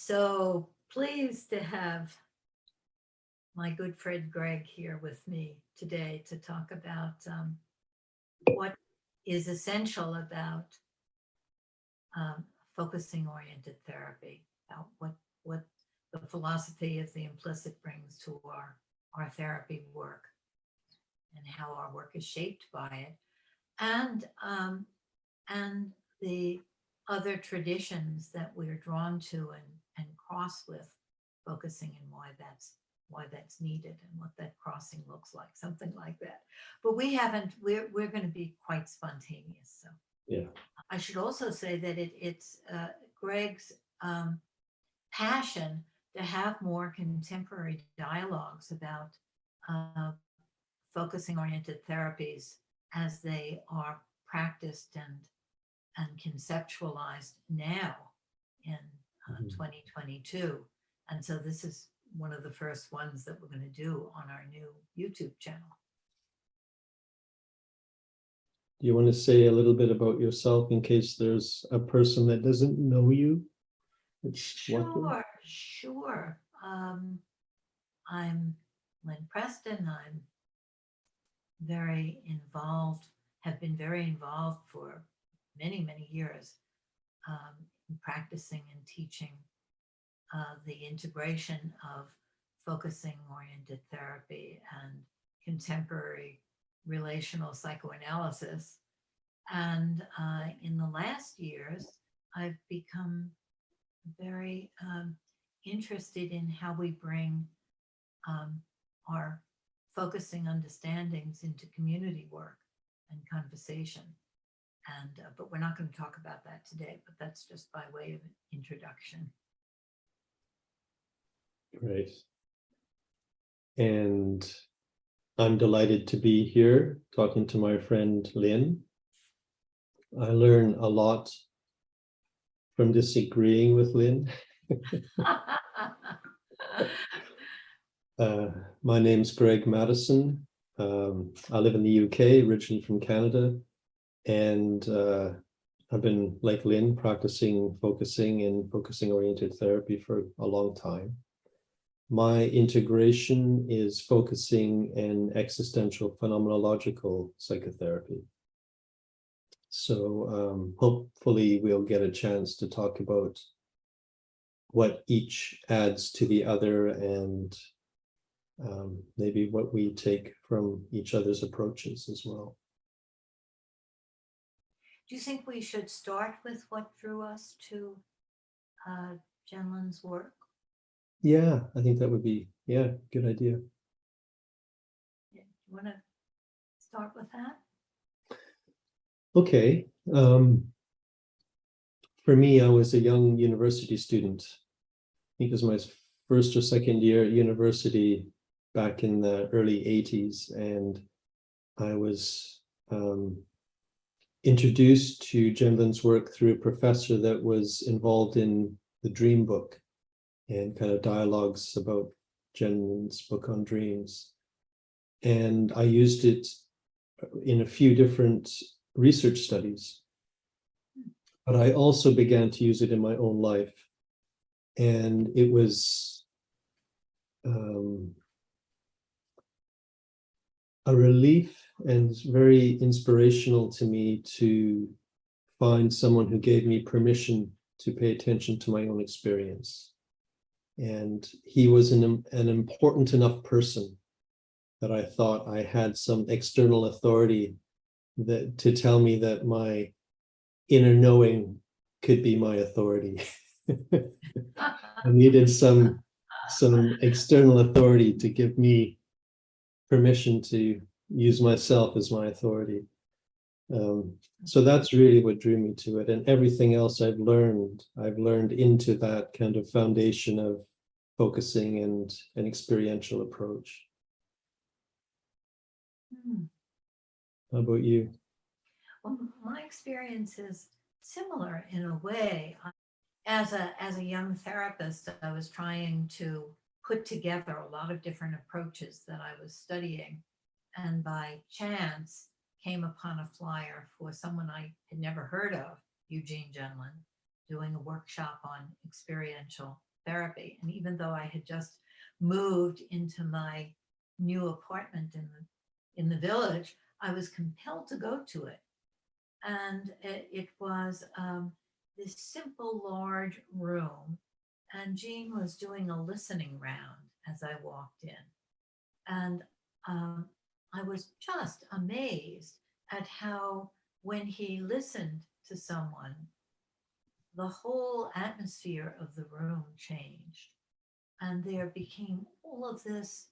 so pleased to have my good friend Greg here with me today to talk about what is essential about focusing-oriented therapy, about what the philosophy of the implicit brings to our therapy work and how our work is shaped by it, and the other traditions that we're drawn to and cross with focusing, and why that's needed and what that crossing looks like, something like that. But we're going to be quite spontaneous. So yeah, I should also say that it's Greg's passion to have more contemporary dialogues about focusing oriented therapies as they are practiced and conceptualized now in 2022. And so this is one of the first ones that we're going to do on our new YouTube channel. do you want to say a little bit about yourself in case there's a person that doesn't know you? Sure. I'm Lynn Preston. I'm very involved, have been very involved for many, many years in practicing and teaching the integration of focusing-oriented therapy and contemporary relational psychoanalysis. And in the last years, I've become very interested in how we bring our focusing understandings into community work and conversation. And but we're not going to talk about that today, but that's just by way of introduction. Right. And I'm delighted to be here talking to my friend Lynn. I learn a lot from disagreeing with Lynn. My name's Greg Madison. I live in the UK, originally from Canada, and I've been, like Lynn, practicing focusing and focusing-oriented therapy for a long time. My integration is focusing and existential phenomenological psychotherapy. So hopefully we'll get a chance to talk about what each adds to the other and maybe what we take from each other's approaches as well. Do you think we should start with what drew us to Gendlin's work? Yeah, I think that would be, good idea. Yeah, do you want to start with that? Okay. For me, I was a young university student. I think it was my first or second year at university back in the early 80s. And I was introduced to Gendlin's work through a professor that was involved in the Dream book and kind of dialogues about Gendlin's book on dreams. And I used it in a few different research studies, but I also began to use it in my own life. And it was a relief and very inspirational to me to find someone who gave me permission to pay attention to my own experience. And he was an important enough person that I thought I had some external authority that to tell me that my inner knowing could be my authority. I needed some external authority to give me permission to use myself as my authority. So that's really what drew me to it, and everything else I've learned into that kind of foundation of focusing and an experiential approach. How about you? Well, my experience is similar in a way. As a young therapist, I was trying to put together a lot of different approaches that I was studying, and by chance came upon a flyer for someone I had never heard of, Eugene Gendlin, doing a workshop on experiential therapy. And even though I had just moved into my new apartment in the village, I was compelled to go to it. And it was this simple large room, and Jean was doing a listening round as I walked in. And I was just amazed at how, when he listened to someone, the whole atmosphere of the room changed. And there became all of this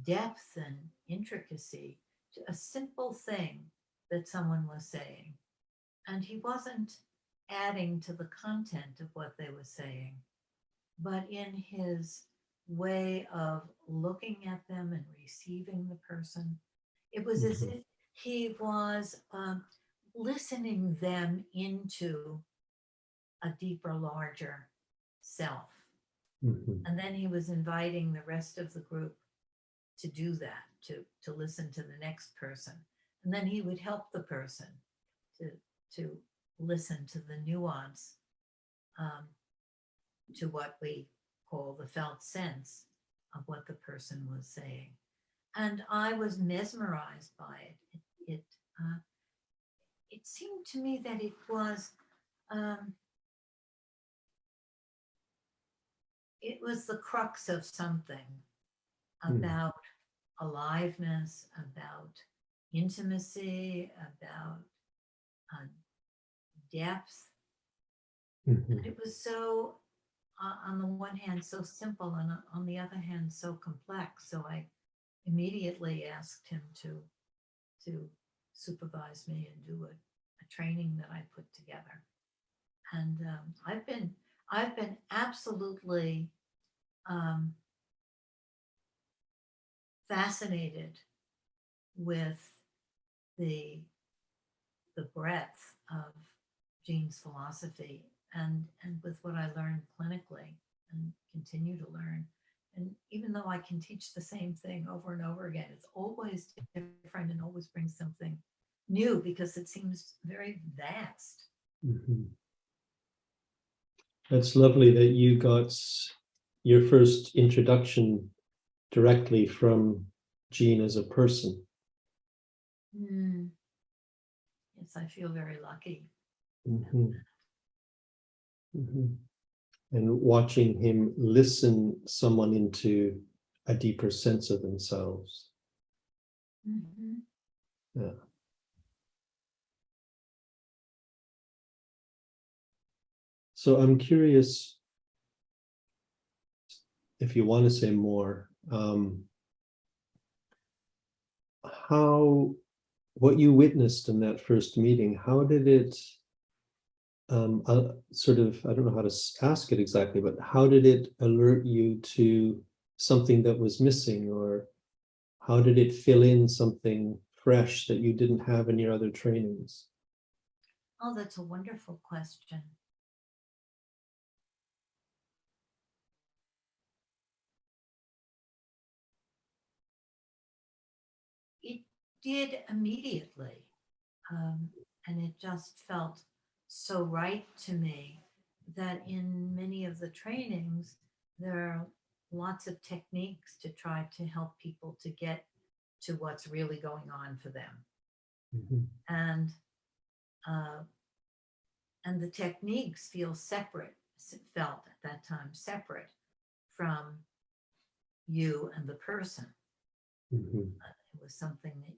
depth and intricacy to a simple thing that someone was saying. And he wasn't adding to the content of what they were saying, but in his way of looking at them and receiving the person, it was as if he was listening them into a deeper, larger self. And then he was inviting the rest of the group to do that, to listen to the next person. And then he would help the person to listen to the nuance, to what we call the felt sense of what the person was saying. And I was mesmerized by it. It seemed to me that it was the crux of something about aliveness, about intimacy, about depth. And it was so, on the one hand, so simple, and on the other hand, so complex. So I immediately asked him to supervise me and do a training that I put together. And I've been absolutely fascinated with the breadth of Jean's philosophy, and with what I learned clinically and continue to learn. And even though I can teach the same thing over and over again, it's always different and always brings something new because it seems very vast. That's lovely that you got your first introduction directly from Jean as a person. Yes, I feel very lucky. And watching him listen someone into a deeper sense of themselves. Yeah. So I'm curious if you want to say more, what you witnessed in that first meeting, how did it sort of, I don't know how to ask it exactly, but how did it alert you to something that was missing, or how did it fill in something fresh that you didn't have in your other trainings? Oh, that's a wonderful question. It did immediately. And it just felt so right to me that in many of the trainings, there are lots of techniques to try to help people to get to what's really going on for them. And the techniques felt at that time separate from you and the person. It was something that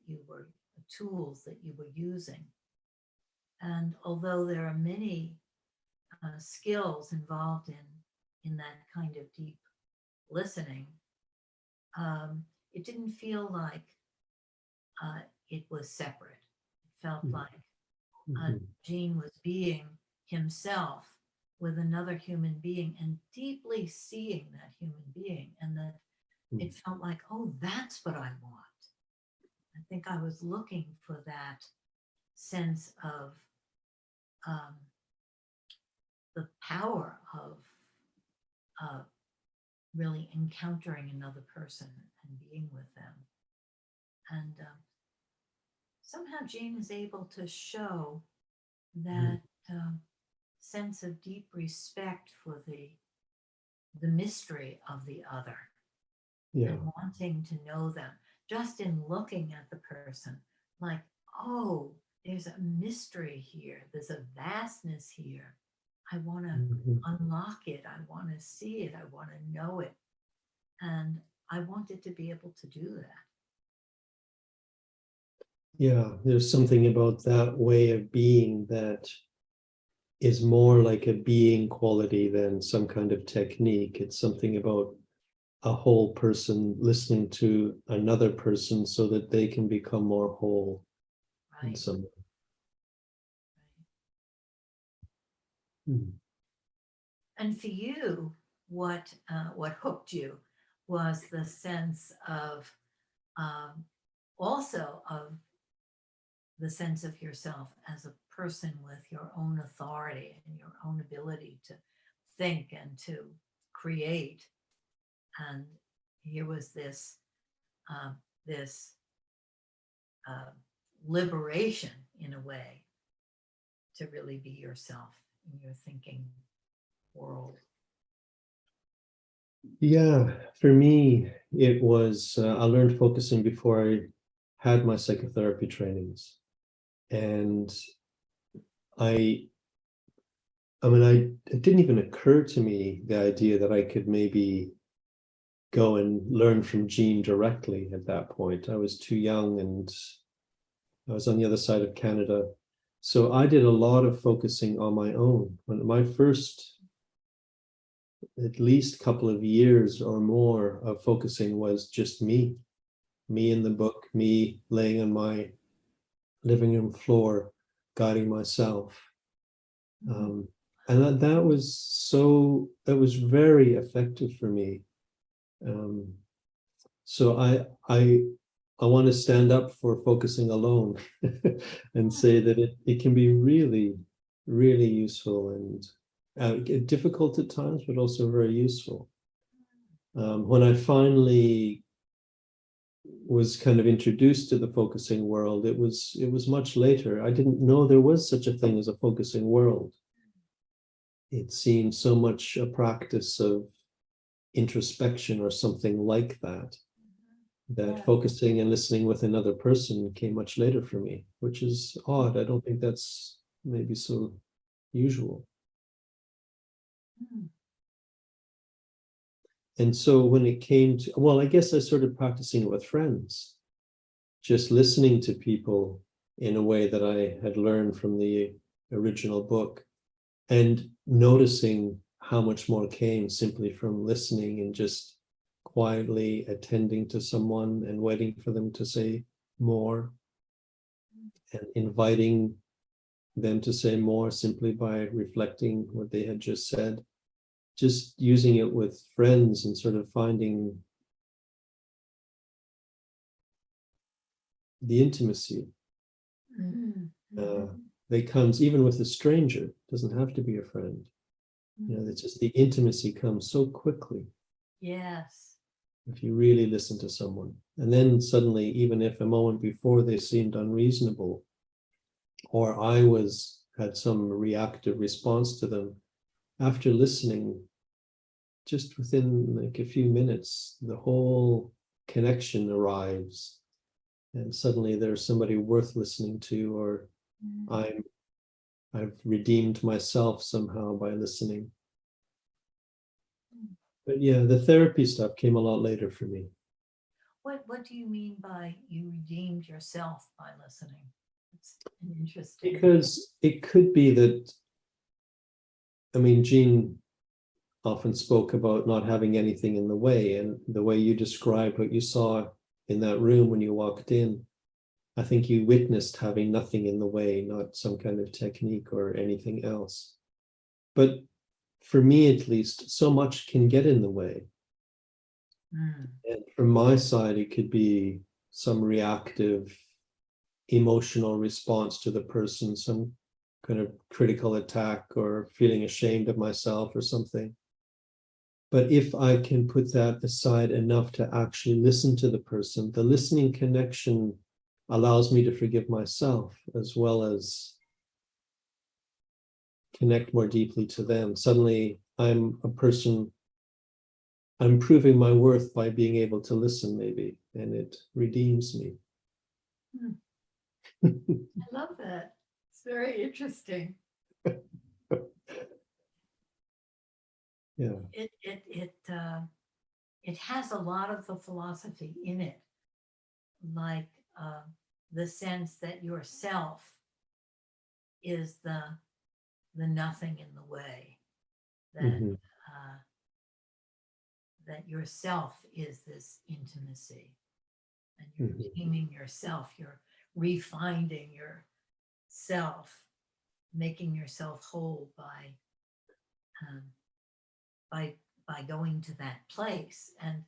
tools that you were using. And although there are many skills involved in that kind of deep listening, it didn't feel like it was separate. It felt like Jean was being himself with another human being and deeply seeing that human being, and that it felt like, oh, that's what I want. I think I was looking for that sense of the power of really encountering another person and being with them. And somehow Jean is able to show that sense of deep respect for the the mystery of the other Yeah. and wanting to know them just in looking at the person, like, oh, there's a mystery here, there's a vastness here. I want to unlock it, I want to see it, I want to know it. And I wanted to be able to do that. Yeah, there's something about that way of being that is more like a being quality than some kind of technique. It's something about a whole person listening to another person so that they can become more whole in Right. some way. And for you, what hooked you was the sense of also of the sense of yourself as a person with your own authority and your own ability to think and to create. And here was this this liberation in a way to really be yourself in your thinking world. Yeah, for me, it was, I learned focusing before I had my psychotherapy trainings. And it didn't even occur to me, the idea that I could maybe go and learn from Jean directly at that point. I was too young and I was on the other side of Canada. So I did a lot of focusing on my own. When my first, at least couple of years or more of focusing was just me in the book, me laying on my living room floor, guiding myself. And that was very effective for me. So I want to stand up for focusing alone and say that it can be really, really useful and difficult at times, but also very useful. When I finally was kind of introduced to the focusing world, it was much later. I didn't know there was such a thing as a focusing world. It seemed so much a practice of introspection or something like that, that focusing and listening with another person came much later for me, which is odd. I don't think that's maybe so usual. And so when it came to, well, I guess I started practicing it with friends, just listening to people in a way that I had learned from the original book, and noticing how much more came simply from listening and just quietly attending to someone and waiting for them to say more, and inviting them to say more simply by reflecting what they had just said. Just using it with friends and sort of finding the intimacy that comes even with a stranger. It doesn't have to be a friend. You know, it's just the intimacy comes so quickly. Yes. If you really listen to someone. And then suddenly, even if a moment before they seemed unreasonable, or I had some reactive response to them, after listening, just within like a few minutes, the whole connection arrives. And suddenly there's somebody worth listening to, or I've redeemed myself somehow by listening. But yeah, the therapy stuff came a lot later for me. What do you mean by you redeemed yourself by listening? It's interesting. Because it could be that, I mean, Jean often spoke about not having anything in the way, and the way you described what you saw in that room when you walked in, I think you witnessed having nothing in the way, not some kind of technique or anything else. But for me, at least, so much can get in the way. And from my side, it could be some reactive emotional response to the person, some kind of critical attack or feeling ashamed of myself or something. But if I can put that aside enough to actually listen to the person, the listening connection allows me to forgive myself as well as connect more deeply to them. Suddenly I'm a person I'm proving my worth by being able to listen, maybe, and it redeems me. Hmm. I love that. It's very interesting. Yeah. It has a lot of the philosophy in it, like the sense that yourself is the nothing in the way, that Mhm. that yourself is this intimacy, and you're Mhm. redeeming yourself, you're refining yourself, making yourself whole um, by going to that place. And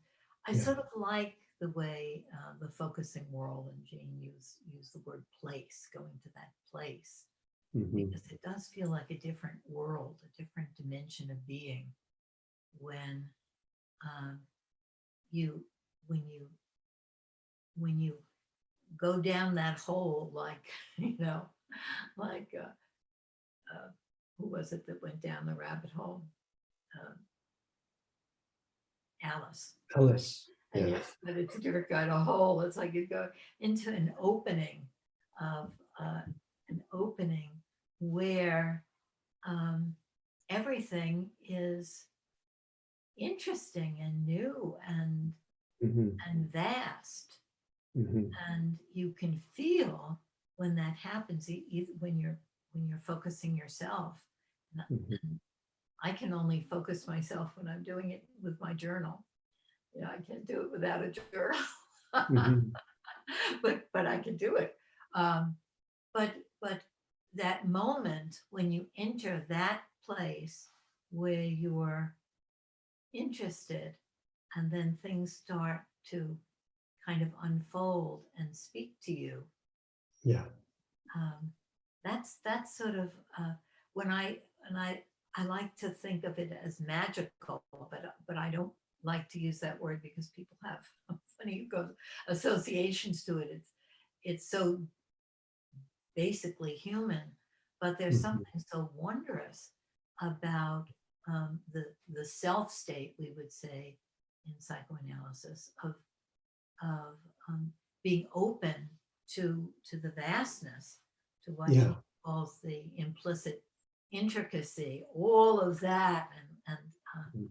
I Yeah. sort of like the way the focusing world and Jane use the word place, going to that place, Mhm. because it does feel like a different world, a different dimension of being when um, you when you when you go down that hole, like like who was it that went down the rabbit hole? Um, Alice. Alice. And Yeah. yes, but it's a different kind of hole. It's like you go into an opening of an opening where um, everything is interesting and new Mhm. and vast, Mhm. and you can feel when that happens, when you're focusing yourself. And, Mhm. and I can only focus myself when I'm doing it with my journal. I can't do it without a journal. Mhm. but I can do it. Um, but that moment when you enter that place where you're interested, and then things start to kind of unfold and speak to you. Yeah. Um, that's sort of when I like to think of it as magical, but I don't like to use that word because people have funny associations to it. It's so basically human, but there's Mhm. something so wondrous about the self state, we would say in psychoanalysis, of being open to the vastness, to what Yeah. he calls the implicit intricacy, all of that, Mhm.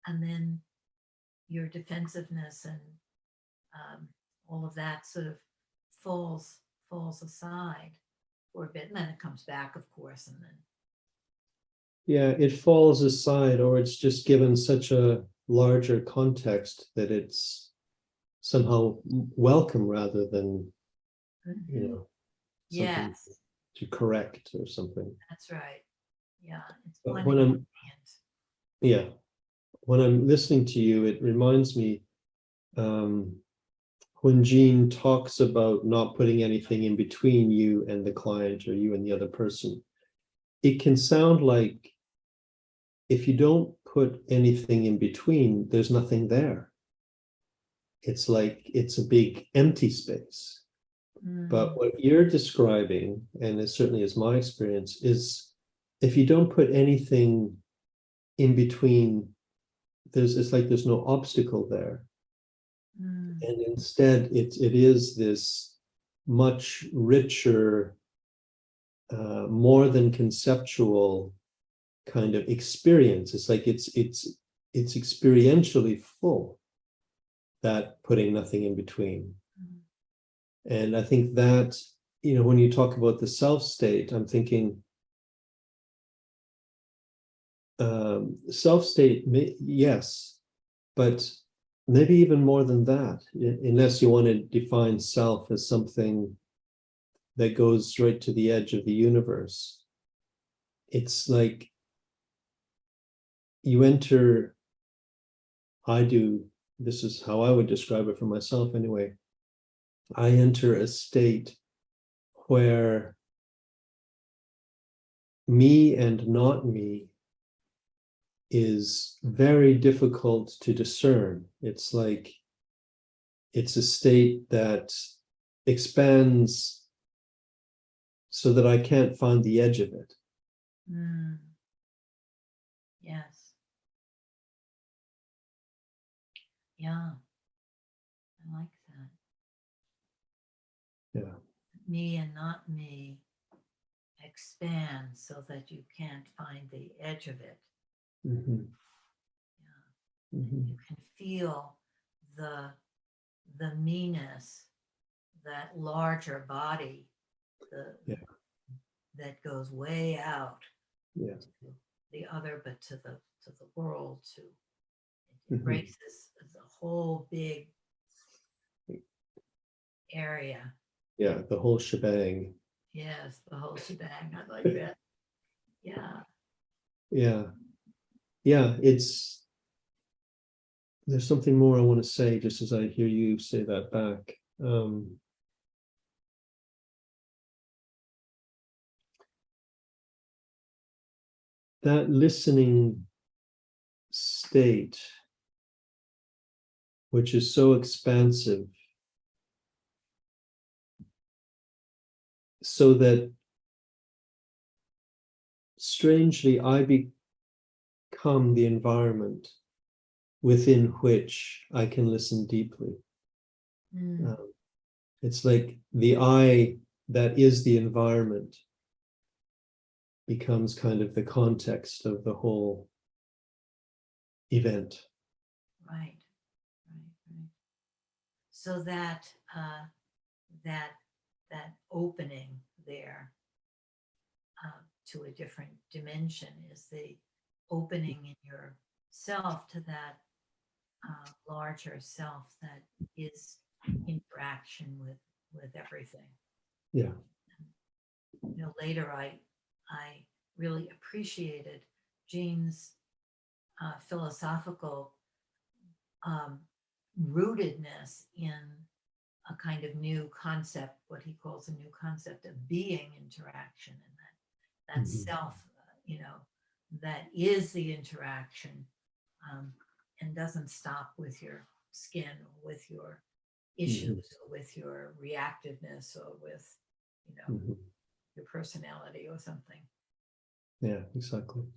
and then your defensiveness and all of that sort of falls aside for a bit, and then it comes back, of course, and then Yeah, it falls aside, or it's just given such a larger context that it's somehow welcome rather than, you Mhm. know, something Yes, to correct or something. that's right. Yeah, it's But one ingredient. yeah, when I'm listening to you, it reminds me um, when Jean talks about not putting anything in between you and the client or you and the other person, it can sound like if you don't put anything in between, there's nothing there. It's like it's a big empty space. But Mm, what you're describing, and it certainly is my experience, is if you don't put anything in between, it's like there's no obstacle there. mm, And instead it is this much richer, more than conceptual kind of experience. It's like it's experientially full, that putting nothing in between. mm, And I think that, when you talk about the self state, I'm thinking self state, yes, but maybe even more than that, unless you want to define self as something that goes right to the edge of the universe. It's like you enter, I do, this is how I would describe it for myself anyway. I enter a state where me and not me is very difficult to discern. It's like it's a state that expands so that I can't find the edge of it. mm. Yes. Yeah, I like that. Yeah. Me and not me expands so that you can't find the edge of it. Mm-hmm. Yeah. Mm-hmm. You can feel the meanness, that larger body, Yeah. that goes way out Yeah. to the other, but to the world, to it Mm-hmm. embraces the whole big area. Yeah, the whole shebang. Yes, the whole shebang. I like that. Yeah. Yeah. Yeah, there's something more I want to say just as I hear you say that back. That listening state, which is so expansive, so that strangely I become the environment within which I can listen deeply. Mm, It's like the I that is the environment becomes kind of the context of the whole event. right. Right. So that that that opening there to a different dimension is the opening in yourself to that larger self that is interaction with everything. Yeah. Later I really appreciated Jean's philosophical rootedness in a kind of new concept, what he calls a new concept of being interaction, and that Mhm. self, that is the interaction, and doesn't stop with your skin or with your issues or with your reactiveness or with, Mhm. your personality or something. Yeah, exactly.